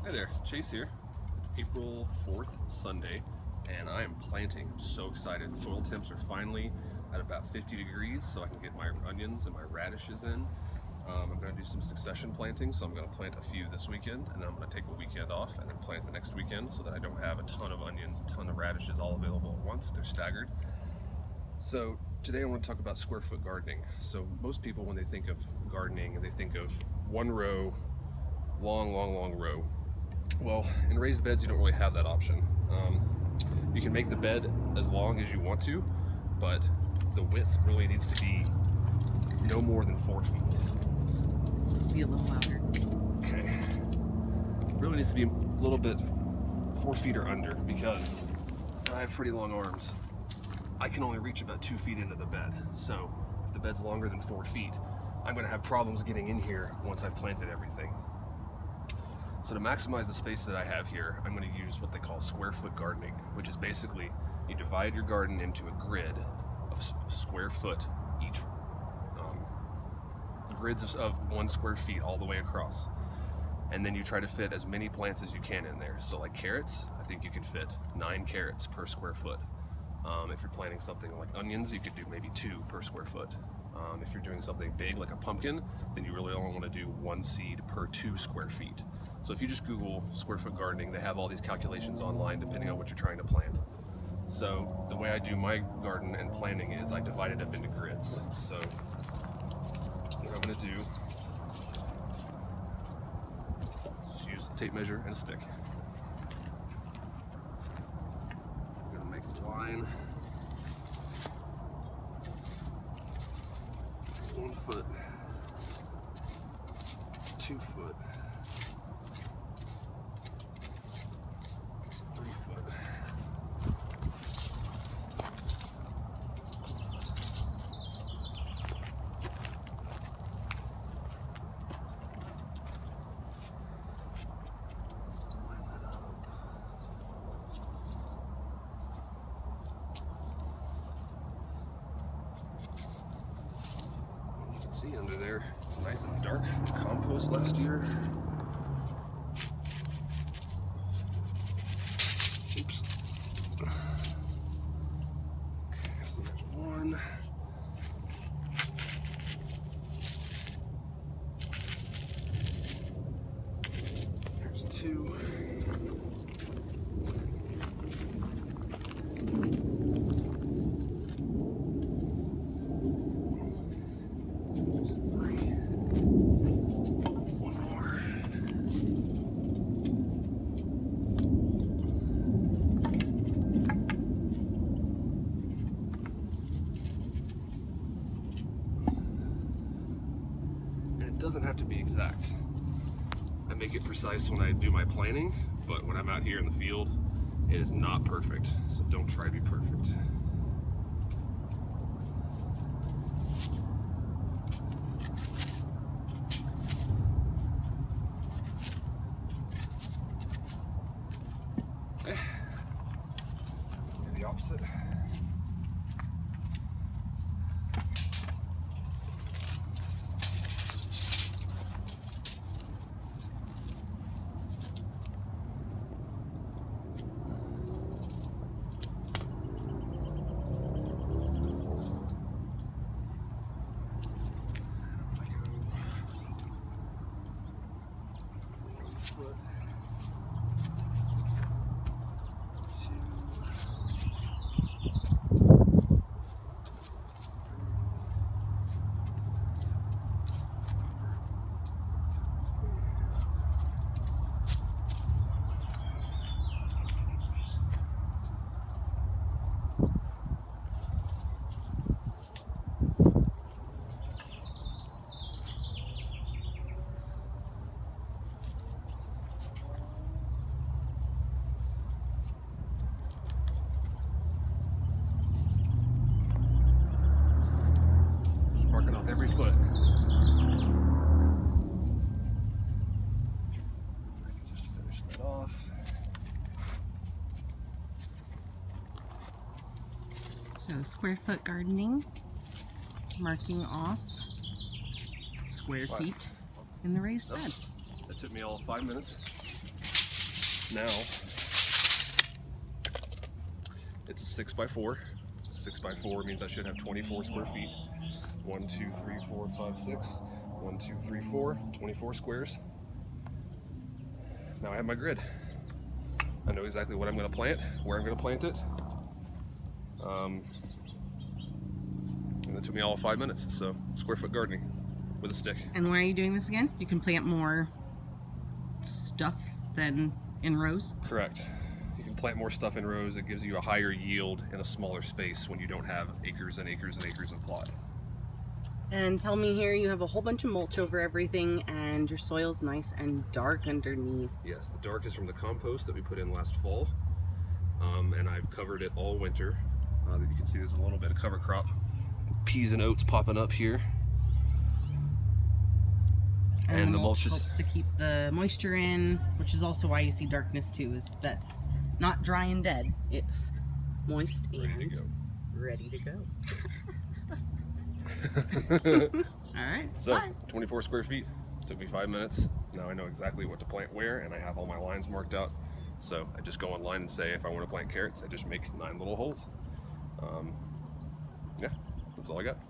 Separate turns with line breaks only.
Hi there, Chase here. It's April 4th, Sunday, and I am planting. I'm so excited. Soil temps are finally at about 50 degrees, so I can get my onions and my radishes in. I'm going to do some succession planting, so I'm going to plant a few this weekend, and then I'm going to take a weekend off and then plant the next weekend so that I don't have a ton of onions, a ton of radishes all available at once. They're staggered. So today I want to talk about square foot gardening. So most people, when they think of gardening, they think of one row, long row. Well, in raised beds, you don't really have that option. You can make the bed as long as you want to, but the width really needs to be no more than 4 feet.
Be a little louder.
Okay. Really needs to be a little bit 4 feet or under, because I have pretty long arms. I can only reach about 2 feet into the bed. So if the bed's longer than 4 feet, I'm going to have problems getting in here once I've planted everything. So to maximize the space that I have here, I'm going to use what they call square foot gardening, which is basically you divide your garden into a grid of square foot each, grids of 1 square feet all the way across. And then you try to fit as many plants as you can in there. So like carrots, I think you can fit 9 carrots per square foot. If you're planting something like onions, you could do maybe 2 per square foot. If you're doing something big like a pumpkin, then you really only want to do 1 seed per 2 square feet. So if you just Google square foot gardening, they have all these calculations online depending on what you're trying to plant. So the way I do my garden and planting is I divide it up into grids. So what I'm going to do is just use a tape measure and a stick. I'm going to make a line. 1 foot, 2 foot, 3 foot. Line that up. You can see under there, it's nice and dark from the compost last year. Oops. Okay, so there's 1. There's 2. It doesn't have to be exact. I make it precise when I do my planning, but when I'm out here in the field, it is not perfect. So don't try to be perfect. Okay. Do the opposite. Foot. 2. Marking off every foot. I can just finish that off.
So square foot gardening, marking off square
Wow.
feet in the raised bed.
That took me all 5 minutes. now it's a 6x4. 6x4 means I should have 24 square feet. 1, 2, 3, 4, 5, 6. 1, 2, 3, 4. 24 squares. Now I have my grid. I know exactly what I'm going to plant, where I'm going to plant it. And it took me all of 5 minutes. So square foot gardening with a stick.
And why are you doing this again? You can plant more stuff than in rows?
Correct. You can plant more stuff in rows. It gives you a higher yield in a smaller space when you don't have acres and acres and acres of plot.
And tell me here, you have a whole bunch of mulch over everything and your soil's nice and dark underneath.
Yes, the dark is from the compost that we put in last fall. And I've covered it all winter. You can see there's a little bit of cover crop. Peas and oats popping up here.
And the mulch helps to keep the moisture in, which is also why you see darkness too, is that's not dry and dead. It's moist and ready to go. All right.
So,
bye.
24 square feet. Took me 5 minutes. Now I know exactly what to plant where, and I have all my lines marked out. So I just go online and say if I want to plant carrots, I just make 9 little holes. Yeah, that's all I got.